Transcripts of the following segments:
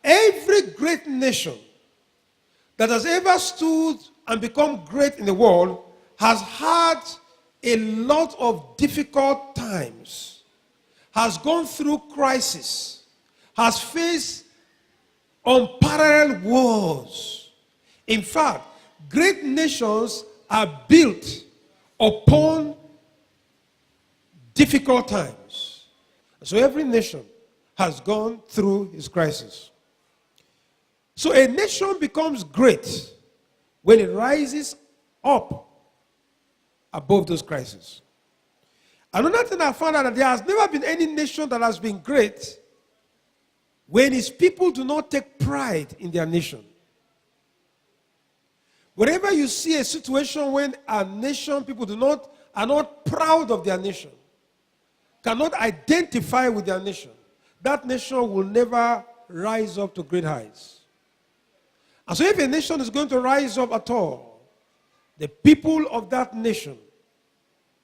Every great nation that has ever stood and become great in the world has had a lot of difficult times, has gone through crisis, has faced unparalleled wars. In fact, great nations are built upon difficult times. So every nation has gone through its crisis. So a nation becomes great when it rises up above those crises. Another thing I found out that there has never been any nation that has been great when its people do not take pride in their nation. Whenever you see a situation when a nation, people are not proud of their nation, cannot identify with their nation, that nation will never rise up to great heights. And so if a nation is going to rise up at all, the people of that nation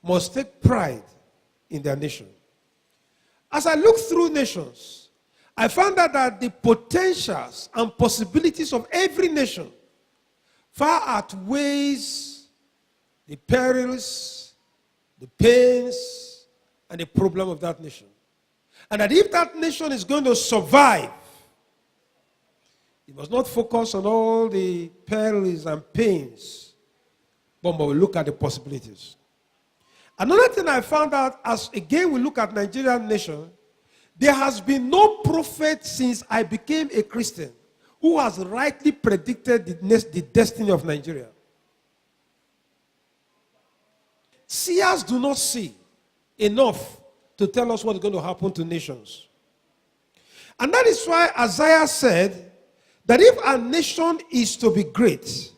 must take pride in their nation. As I look through nations, I found out that the potentials and possibilities of every nation far outweighs the perils, the pains, and the problem of that nation. And that if that nation is going to survive, it must not focus on all the perils and pains, but we look at the possibilities. Another thing I found out, as again we look at Nigerian nation, there has been no prophet since I became a Christian who has rightly predicted the destiny of Nigeria. Seers do not see enough to tell us what is going to happen to nations. And that is why Isaiah said that if a nation is to be great,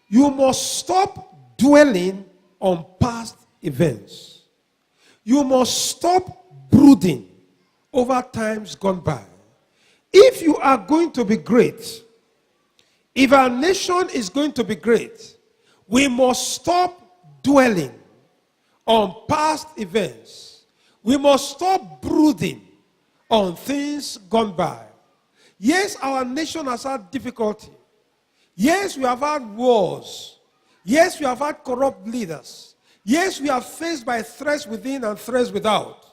you must stop dwelling on past events. You must stop brooding over times gone by. If you are going to be great, if our nation is going to be great, we must stop dwelling on past events. We must stop brooding on things gone by. Yes, our nation has had difficulty. Yes, we have had wars. Yes, we have had corrupt leaders. Yes, we are faced by threats within and threats without.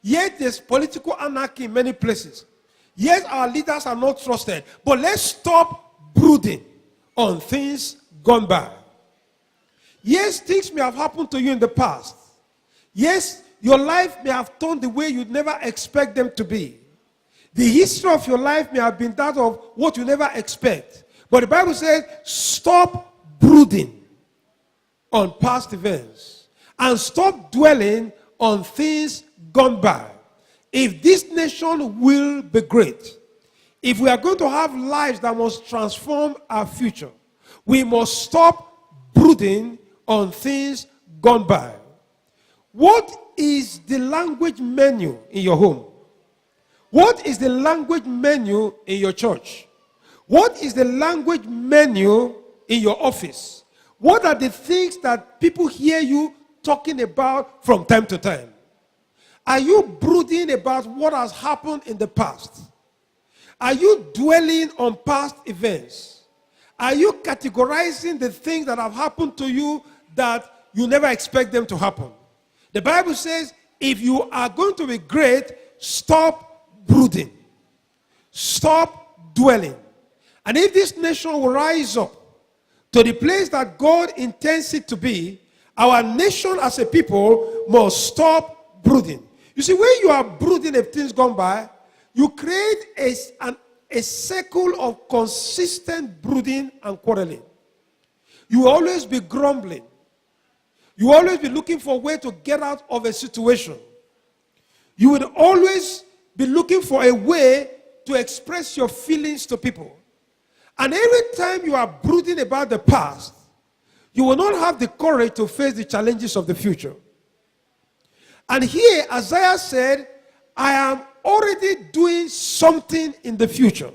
Yet there's political anarchy in many places. Yes, our leaders are not trusted. But let's stop brooding on things gone by. Yes, things may have happened to you in the past. Yes, your life may have turned the way you'd never expect them to be. The history of your life may have been that of what you never expect. But the Bible says, stop brooding on past events and stop dwelling on things gone by. If this nation will be great, if we are going to have lives that must transform our future, we must stop brooding on things gone by. What is the language menu in your home? What is the language menu in your church? What is the language menu in your office? What are the things that people hear you talking about from time to time? Are you brooding about what has happened in the past? Are you dwelling on past events? Are you categorizing the things that have happened to you that you never expect them to happen? The Bible says, if you are going to be great, stop brooding. Stop dwelling. And if this nation will rise up to the place that God intends it to be, our nation as a people must stop brooding. You see, when you are brooding if things gone by, you create a circle of consistent brooding and quarreling. You will always be grumbling. You will always be looking for a way to get out of a situation. You will always be looking for a way to express your feelings to people. And every time you are brooding about the past, you will not have the courage to face the challenges of the future. And here, Isaiah said, I am already doing something in the future.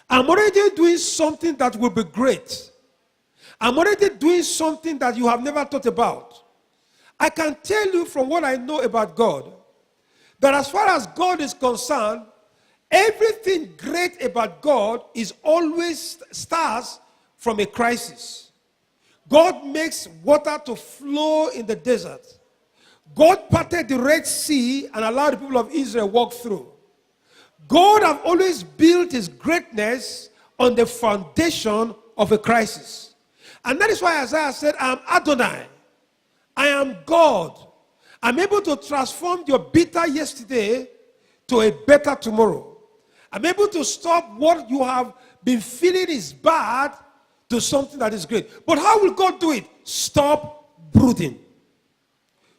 I'm already doing something that will be great. I'm already doing something that you have never thought about. I can tell you from what I know about God, that as far as God is concerned, Everything great about God is always starts from a crisis. God makes water to flow in the desert. God parted the Red Sea and allowed the people of Israel walk through. God have always built his greatness on the foundation of a crisis. And that is why Isaiah said, I am Adonai. I am God. I'm able to transform your bitter yesterday to a better tomorrow. I'm able to stop what you have been feeling is bad to something that is great. But how will God do it? Stop brooding.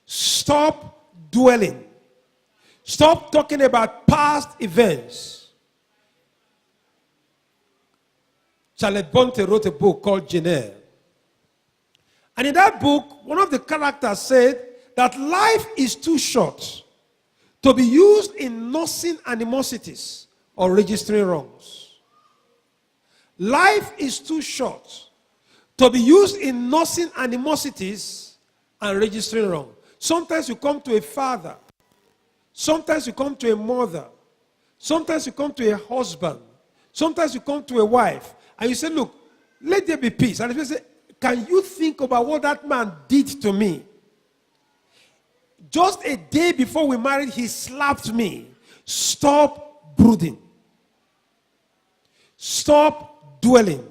Stop dwelling. Stop talking about past events. Charlotte Bonte wrote a book called Jane Eyre. And in that book, one of the characters said that life is too short to be used in nursing animosities or registering wrongs. Life is too short to be used in nursing animosities and registering wrongs. Sometimes you come to a father. Sometimes you come to a mother. Sometimes you come to a husband. Sometimes you come to a wife. And you say, look, let there be peace. And the person says, can you think about what that man did to me? Just a day before we married, he slapped me. Stop brooding. Stop dwelling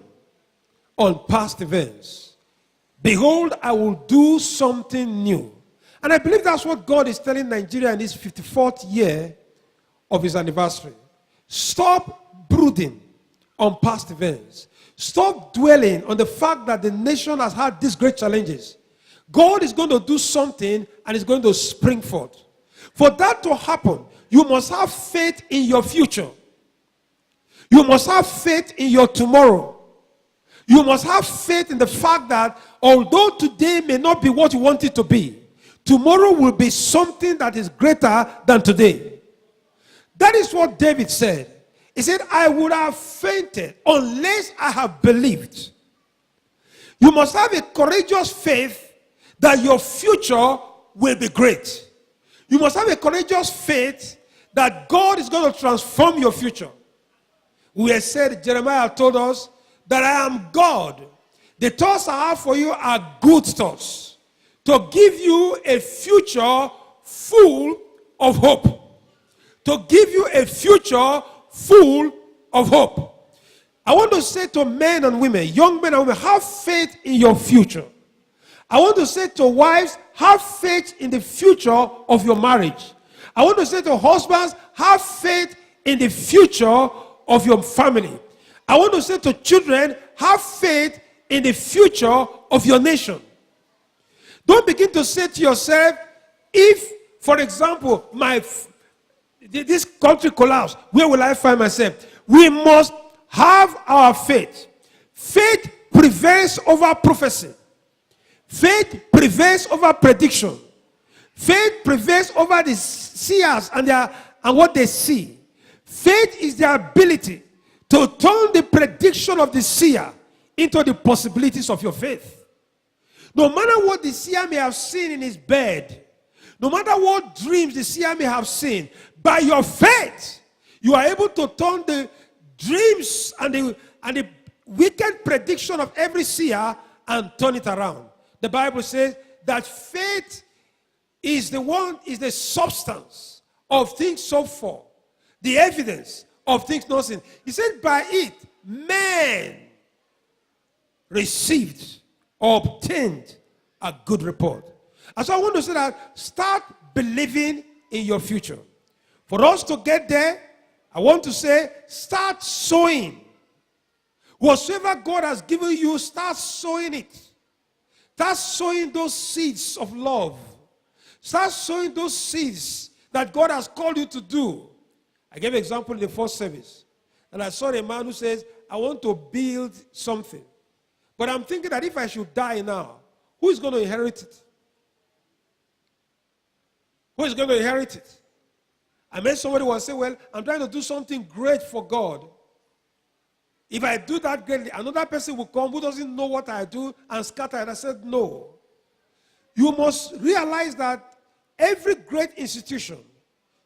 on past events. Behold, I will do something new. And I believe that's what God is telling Nigeria in this 54th year of his anniversary. Stop brooding on past events. Stop dwelling on the fact that the nation has had these great challenges. God is going to do something and it's going to spring forth. For that to happen, you must have faith in your future. You must have faith in your tomorrow. You must have faith in the fact that although today may not be what you want it to be, tomorrow will be something that is greater than today. That is what David said. He said, I would have fainted unless I have believed. You must have a courageous faith that your future will be great. You must have a courageous faith that God is going to transform your future. We have said, Jeremiah told us that I am God. The thoughts I have for you are good thoughts, to give you a future full of hope. To give you a future full of hope. I want to say to men and women, young men and women, have faith in your future. I want to say to wives, have faith in the future of your marriage. I want to say to husbands, have faith in the future of your family. I want to say to children, have faith in the future of your nation. Don't begin to say to yourself, if, for example, this country collapse, where will I find myself? We must have our faith. Faith prevails over prophecy. Faith prevails over prediction. Faith prevails over the seers and what they see. Faith is the ability to turn the prediction of the seer into the possibilities of your faith. No matter what the seer may have seen in his bed, no matter what dreams the seer may have seen, by your faith, you are able to turn the dreams and the wicked prediction of every seer and turn it around. The Bible says that faith is the substance of things hoped for, the evidence of things not seen. He said, by it, men received or obtained a good report. And so I want to say that start believing in your future. For us to get there, I want to say, start sowing. Whatsoever God has given you, start sowing it. Start sowing those seeds of love. Start sowing those seeds that God has called you to do. I gave an example in the first service. And I saw a man who says, I want to build something. But I'm thinking that if I should die now, who is going to inherit it? Who is going to inherit it? I met somebody who say, well, I'm trying to do something great for God. If I do that greatly, another person will come who doesn't know what I do and scatter it. I said, no. You must realize that every great institution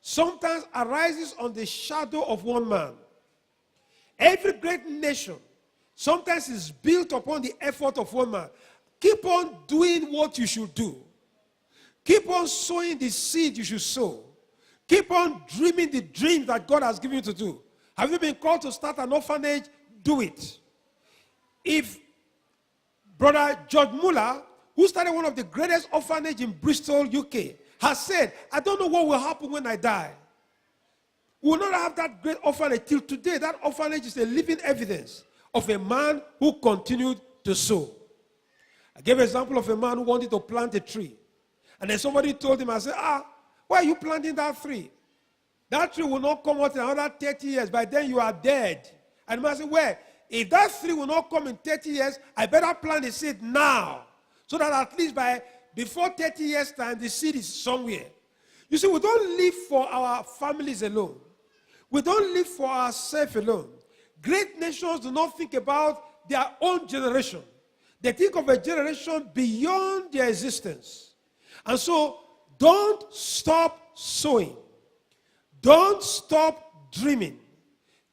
sometimes arises on the shadow of one man. Every great nation sometimes is built upon the effort of one man. Keep on doing what you should do. Keep on sowing the seed you should sow. Keep on dreaming the dream that God has given you to do. Have you been called to start an orphanage? Do it. If Brother George Muller, who started one of the greatest orphanages in Bristol, UK, has said, I don't know what will happen when I die. We will not have that great orphanage. Till today, that orphanage is a living evidence of a man who continued to sow. I gave an example of a man who wanted to plant a tree. And then somebody told him, I said, why are you planting that tree? That tree will not come out in another 30 years. By then you are dead. And the man said, well, if that tree will not come in 30 years, I better plant the seed now. So that at least before 30 years' time, the seed is somewhere. You see, we don't live for our families alone. We don't live for ourselves alone. Great nations do not think about their own generation. They think of a generation beyond their existence. And so, don't stop sowing. Don't stop dreaming.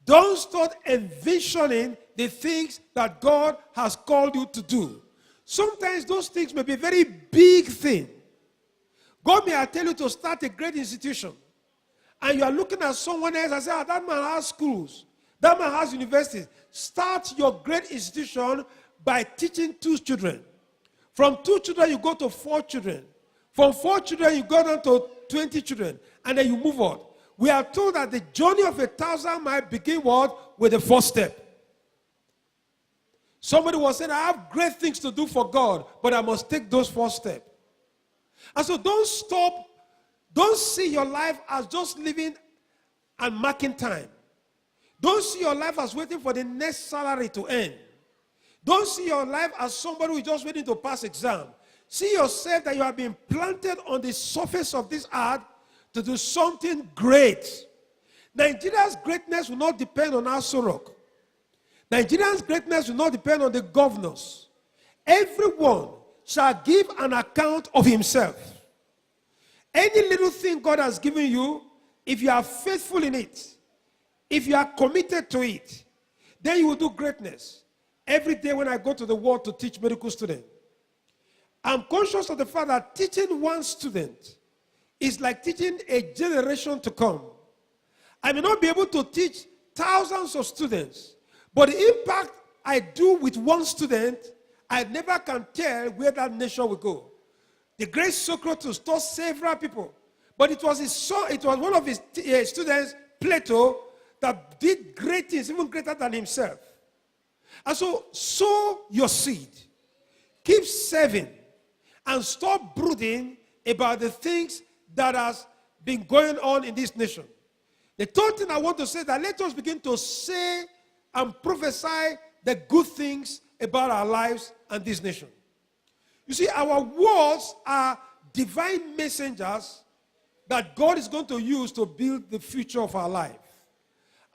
Don't stop envisioning the things that God has called you to do. Sometimes those things may be very big things. God may tell you to start a great institution. And you are looking at someone else and say, that man has schools. That man has universities. Start your great institution by teaching 2 children. From 2 children, you go to 4 children. From 4 children, you go down to 20 children. And then you move on. We are told that the journey of 1,000 might begin what? With the first step. Somebody was saying, I have great things to do for God, but I must take those first steps. And so don't stop. Don't see your life as just living and marking time. Don't see your life as waiting for the next salary to end. Don't see your life as somebody who is just waiting to pass exam. See yourself that you have been planted on the surface of this earth to do something great. Nigeria's greatness will not depend on our Sorok. Nigeria's greatness will not depend on the governors. Everyone shall give an account of himself. Any little thing God has given you, if you are faithful in it, if you are committed to it, then you will do greatness. Every day when I go to the world to teach medical students, I'm conscious of the fact that teaching one student is like teaching a generation to come. I may not be able to teach thousands of students, but the impact I do with one student, I never can tell where that nation will go. The great Socrates taught several people, but it was one of his students, Plato, that did great things, even greater than himself. And so, sow your seed. Keep serving. And stop brooding about the things that has been going on in this nation. The third thing I want to say is that let us begin to say and prophesy the good things about our lives and this nation. You see, our words are divine messengers that God is going to use to build the future of our life.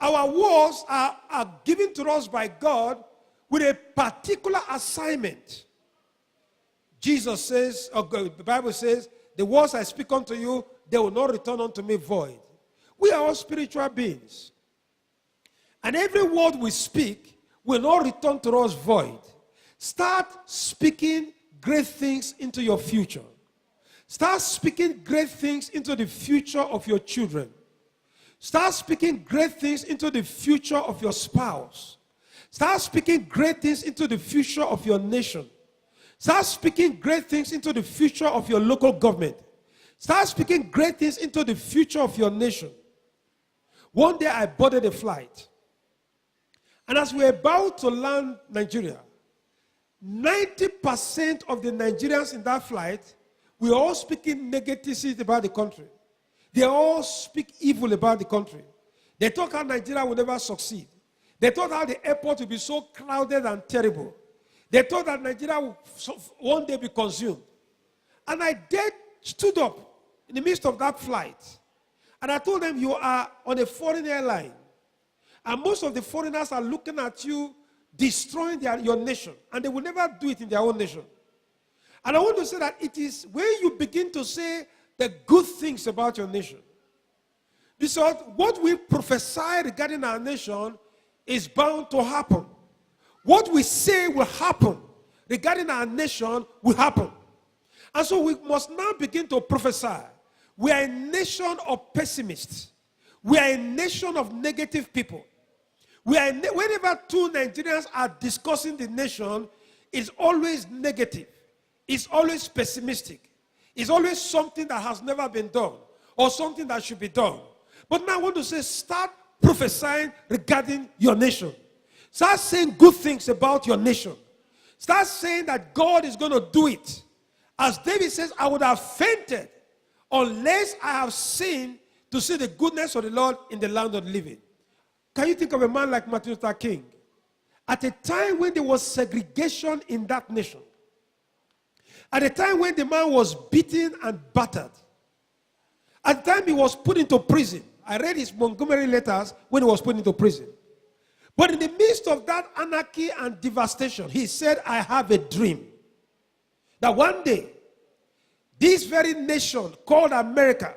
Our words are given to us by God with a particular assignment. Jesus says, or the Bible says, the words I speak unto you, they will not return unto me void. We are all spiritual beings. And every word we speak will not return to us void. Start speaking great things into your future. Start speaking great things into the future of your children. Start speaking great things into the future of your spouse. Start speaking great things into the future of your nation. Start speaking great things into the future of your local government. Start speaking great things into the future of your nation. One day I boarded a flight. And as we were about to land Nigeria, 90% of the Nigerians in that flight were all speaking negativity about the country. They all speak evil about the country. They talk how Nigeria will never succeed. They thought how the airport will be so crowded and terrible. They thought that Nigeria will one day be consumed. And I stood up in the midst of that flight. And I told them, you are on a foreign airline. And most of the foreigners are looking at you destroying your nation. And they will never do it in their own nation. And I want to say that it is when you begin to say the good things about your nation, Because what we prophesy regarding our nation is bound to happen. What we say will happen regarding our nation will happen. And so we must now begin to prophesy. We are a nation of pessimists. We are a nation of negative people. Whenever two Nigerians are discussing the nation, it's always negative. It's always pessimistic. It's always something that has never been done or something that should be done. But now I want to say, start prophesying regarding your nation. Start saying good things about your nation. Start saying that God is going to do it. As David says, I would have fainted unless I have seen to see the goodness of the Lord in the land of the living. Can you think of a man like Martin Luther King? At a time when there was segregation in that nation, at a time when the man was beaten and battered, at the time he was put into prison. I read his Montgomery letters when he was put into prison. But in the midst of that anarchy and devastation, he said, I have a dream that one day, this very nation called America,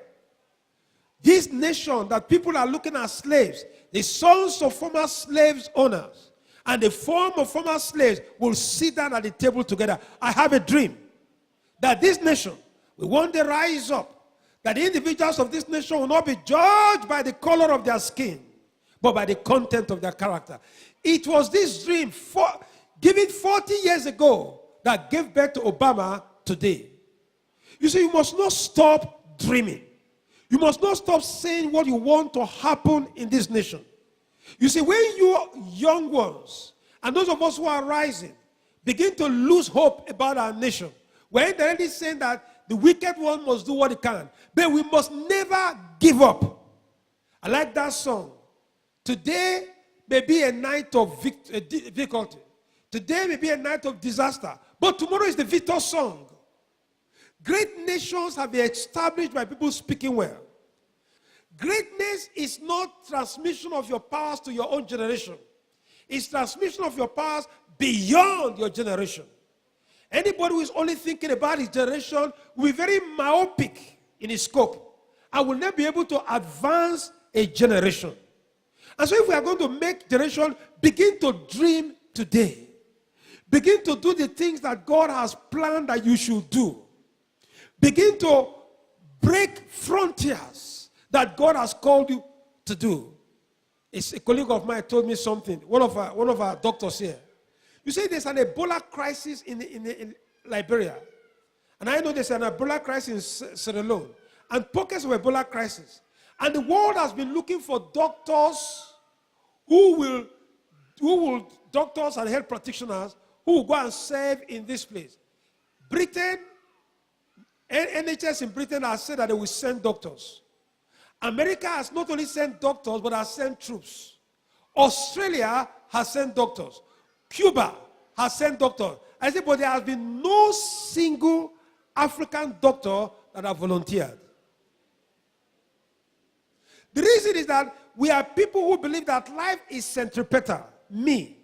this nation that people are looking at slaves, the sons of former slaves owners, and the form of former slaves will sit down at the table together. I have a dream that this nation will one day rise up, that the individuals of this nation will not be judged by the color of their skin, but by the content of their character. It was this dream given 40 years ago that gave birth to Obama today. You see, you must not stop dreaming. You must not stop saying what you want to happen in this nation. You see, when you young ones, and those of us who are rising, begin to lose hope about our nation, we're already saying that the wicked one must do what he can, but we must never give up. I like that song. Today may be a night of difficulty. Today may be a night of disaster. But tomorrow is the victor song. Great nations have been established by people speaking well. Greatness is not transmission of your powers to your own generation. It's transmission of your powers beyond your generation. Anybody who is only thinking about his generation will be very myopic in his scope and will not be able to advance a generation. And so if we are going to make generation, begin to dream today. Begin to do the things that God has planned that you should do. Begin to break frontiers that God has called you to do. It's a colleague of mine told me something, one of our doctors here. You see, there's an Ebola crisis in Liberia. And I know there's an Ebola crisis in Sierra Leone. And pockets of Ebola crisis. And the world has been looking for doctors doctors and health practitioners who will go and serve in this place. Britain, NHS in Britain has said that they will send doctors. America has not only sent doctors, but has sent troops. Australia has sent doctors. Cuba has sent doctors. I said, but there has been no single African doctor that have volunteered. The reason is that we are people who believe that life is centripetal, me.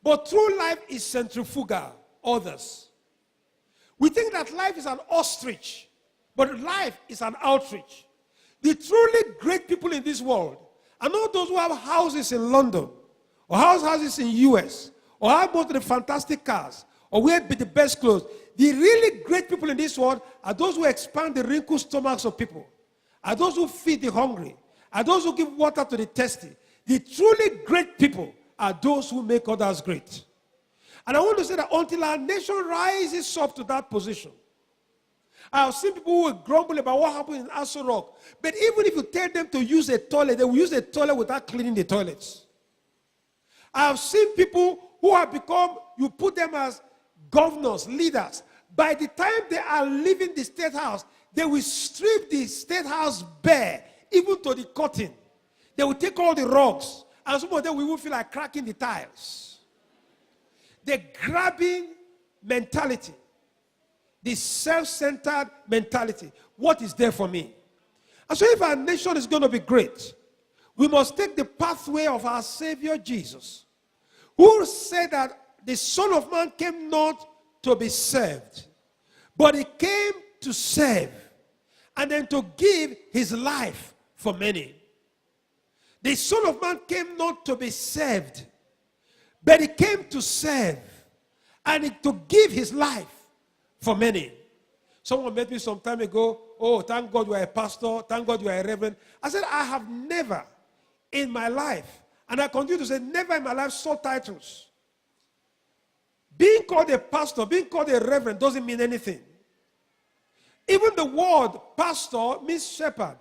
But true life is centrifugal, others. We think that life is an ostrich, but life is an outreach. The truly great people in this world are not those who have houses in London, or houses in US, or have most of the fantastic cars, or wear the best clothes. The really great people in this world are those who expand the wrinkled stomachs of people, are those who feed the hungry, are those who give water to the thirsty. The truly great people are those who make others great. And I want to say that until our nation rises up to that position, I have seen people who will grumble about what happened in Aso Rock. But even if you tell them to use a toilet, they will use a toilet without cleaning the toilets. I have seen people who have become, you put them as governors, leaders. By the time they are leaving the state house, they will strip the state house bare, even to the curtain. They will take all the rugs, and some of them will feel like cracking the tiles. The grabbing mentality, the self-centered mentality. What is there for me? And so if our nation is going to be great, we must take the pathway of our Savior Jesus, who said that the Son of Man came not to be served, but he came to serve and then to give his life for many. The Son of Man came not to be served, but he came to serve and to give his life for many. Someone met me some time ago. Oh, thank God you are a pastor. Thank God you are a reverend. I said, I have never in my life, and I continue to say, never in my life saw titles. Being called a pastor, being called a reverend doesn't mean anything. Even the word pastor means shepherd.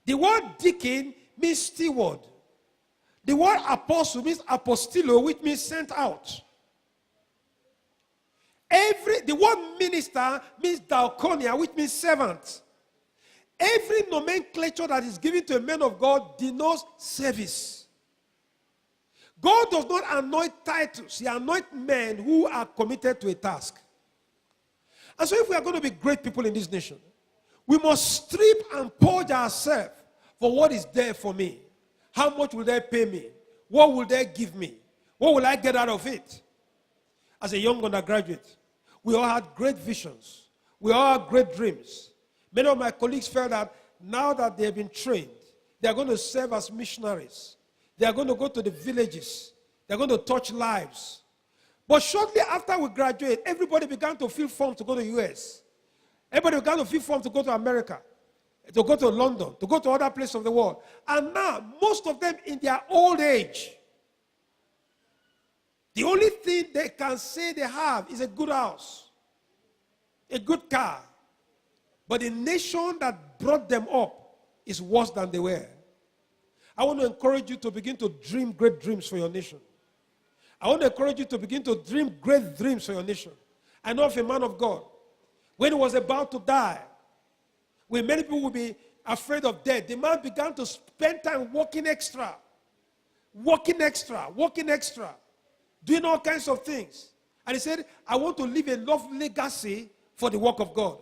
The word deacon means steward. The word apostle means apostilo, which means sent out. The word minister means diaconia, which means servant. Every nomenclature that is given to a man of God denotes service. God does not anoint titles. He anoints men who are committed to a task. And so if we are going to be great people in this nation, we must strip and purge ourselves for what is there for me. How much will they pay me? What will they give me? What will I get out of it? As a young undergraduate, we all had great visions. We all had great dreams. Many of my colleagues felt that now that they have been trained, they are going to serve as missionaries. They are going to go to the villages. They are going to touch lives. But shortly after we graduate, everybody began to fill forms to go to the US. Everybody began to fill forms to go to America, to go to London, to go to other places of the world. And now, most of them in their old age, the only thing they can say they have is a good house, a good car. But the nation that brought them up is worse than they were. I want to encourage you to begin to dream great dreams for your nation. I want to encourage you to begin to dream great dreams for your nation. I know of a man of God, when he was about to die, when many people would be afraid of death, the man began to spend time working extra, doing all kinds of things. And he said, I want to leave a love legacy for the work of God.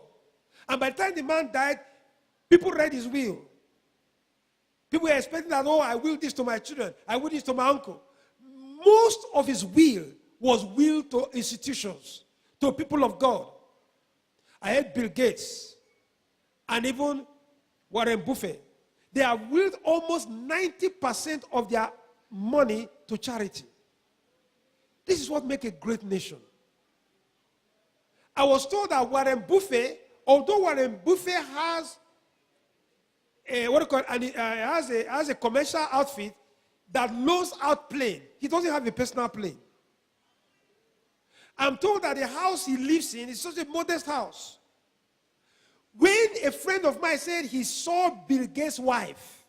And by the time the man died, people read his will. People were expecting that, oh, I will this to my children. I will this to my uncle. Most of his will was will to institutions, to people of God. I heard Bill Gates and even Warren Buffett. They have willed almost 90% of their money to charity. This is what makes a great nation. I was told that Warren Buffett, although Warren Buffett has has a commercial outfit that loans out plane, he doesn't have a personal plane. I'm told that the house he lives in is such a modest house. When a friend of mine said he saw Bill Gates' wife,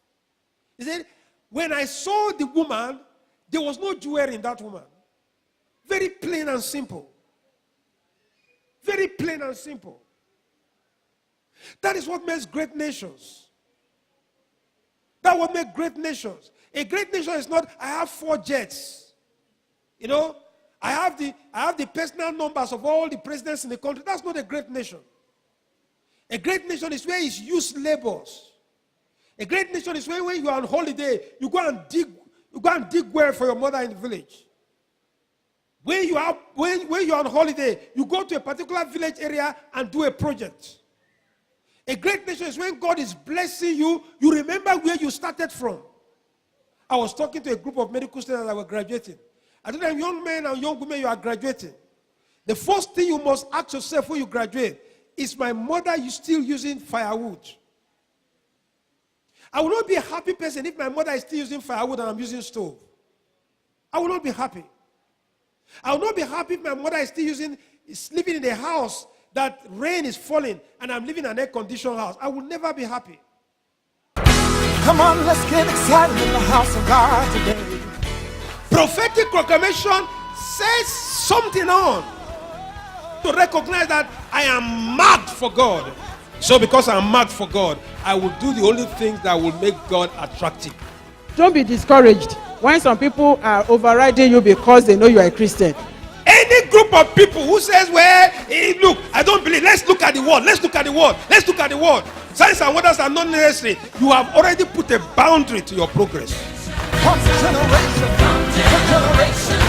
he said, when I saw the woman, there was no jewelry in that woman. Very plain and simple. Very plain and simple. That is what makes great nations. That what makes great nations. A great nation is not, I have 4 jets. You know, I have the personal numbers of all the presidents in the country. That's not a great nation. A great nation is where it's used labors. A great nation is where when you are on holiday, you go and dig well for your mother in the village. When you are on holiday, you go to a particular village area and do a project. A great nation is when God is blessing you, you remember where you started from. I was talking to a group of medical students that were graduating. I told them, young men and young women, you are graduating. The first thing you must ask yourself when you graduate, is my mother still using firewood? I will not be a happy person if my mother is still using firewood and I'm using stove. I will not be happy. I will not be happy if my mother is still living in a house that rain is falling and I'm living in an air-conditioned house. I will never be happy. Come on, let's get excited in the house of God today. Prophetic proclamation says something on to recognize that I am marked for God. So because I'm marked for God, I will do the only things that will make God attractive. Don't be discouraged when some people are overriding you because they know you are a Christian. Any group of people who says, well, hey, look, I don't believe. Let's look at the word. Let's look at the word. Let's look at the word. Signs and wonders are not necessary. You have already put a boundary to your progress. From generation to generation.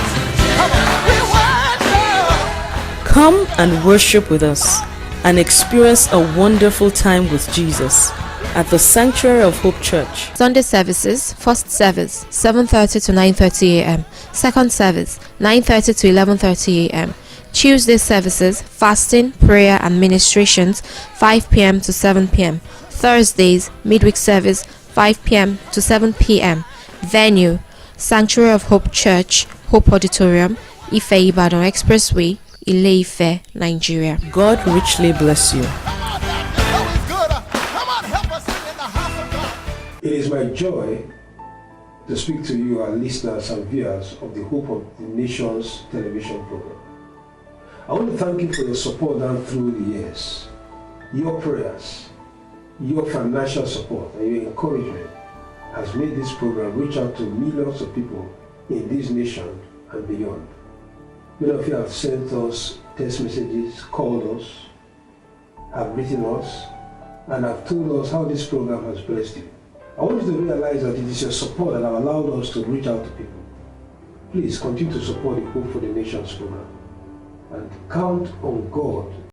Come and worship with us and experience a wonderful time with Jesus at the Sanctuary of Hope Church. Sunday services: first service 7:30 to 9:30 a.m. Second service 9:30 to 11:30 a.m. Tuesday services: fasting, prayer and ministrations 5 p.m. to 7 p.m. Thursdays midweek service 5 p.m. to 7 p.m. Venue: Sanctuary of Hope Church, Hope Auditorium, Ife-Ibadan Expressway, Ile-Ife, Nigeria. God richly bless you. It is my joy to speak to you, our listeners and viewers of the Hope of the Nations television program. I want to thank you for your support down through the years. Your prayers, your financial support, and your encouragement has made this program reach out to millions of people in this nation and beyond. Many of you have sent us text messages, called us, have written us, and have told us how this program has blessed you. I want you to realize that it is your support that have allowed us to reach out to people. Please continue to support the Hope for the Nations program and count on God